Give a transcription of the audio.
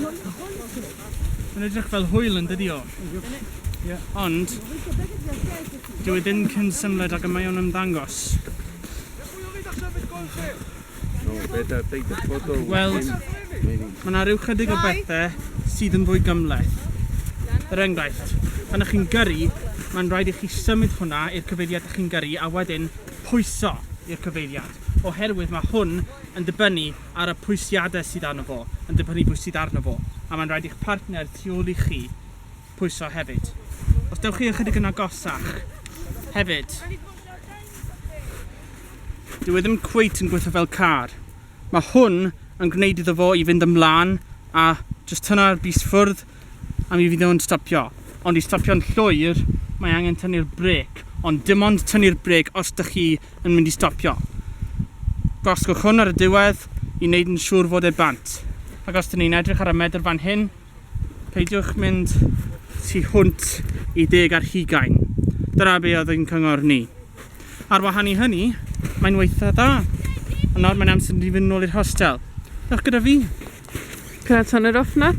Mae'n edrych fel hwyl yn dydi o. Ond, dyw e ddim cyn symled ac y mae o'n ymddangos. Wel, mae yna rhyw chydig o bethau sydd yn fwy gymleth. Er enghraifft, pan ych chi'n gyrru, mae'n rhaid i chi symud hwnna i'r cyfeiriad ych chi'n gyrru a wedyn pwyso i'r cyfeiriad. Oherwydd mae hwn yn dibynnu ar y pwysiadau sydd arno fo, yn dibynnu pwy sydd arno fo. A mae'n rhaid i'ch partner tu ôl i chi pwyso hefyd. Os dewch chi ychydig yn agosach, hefyd, dyw e ddim cweit yn gweithio fel car. Mae hwn yn gwneud iddo fo i fynd ymlaen a jyst tynnu'r bus ffwrdd a mi fydd o'n stopio. Ond i stopio'n llwyr, mae angen tynnu'r brec. Ond dim ond tynnu'r brec os ydych chi yn mynd i stopio. Gosgwch hwn ar y diwedd i wneud yn siŵr fod e bant. Ac os dyn ni'n edrych ar y medr fan hyn, peidiwch mynd tu hwnt i 10 ar 20. Dyna be oedd ein cyngor ni. Ar wahan i hynny, mae'n weithio dda. A nawr mae'n amser i fynd nôl i'r hostel. Dewch gyda fi. Can I turn it off now?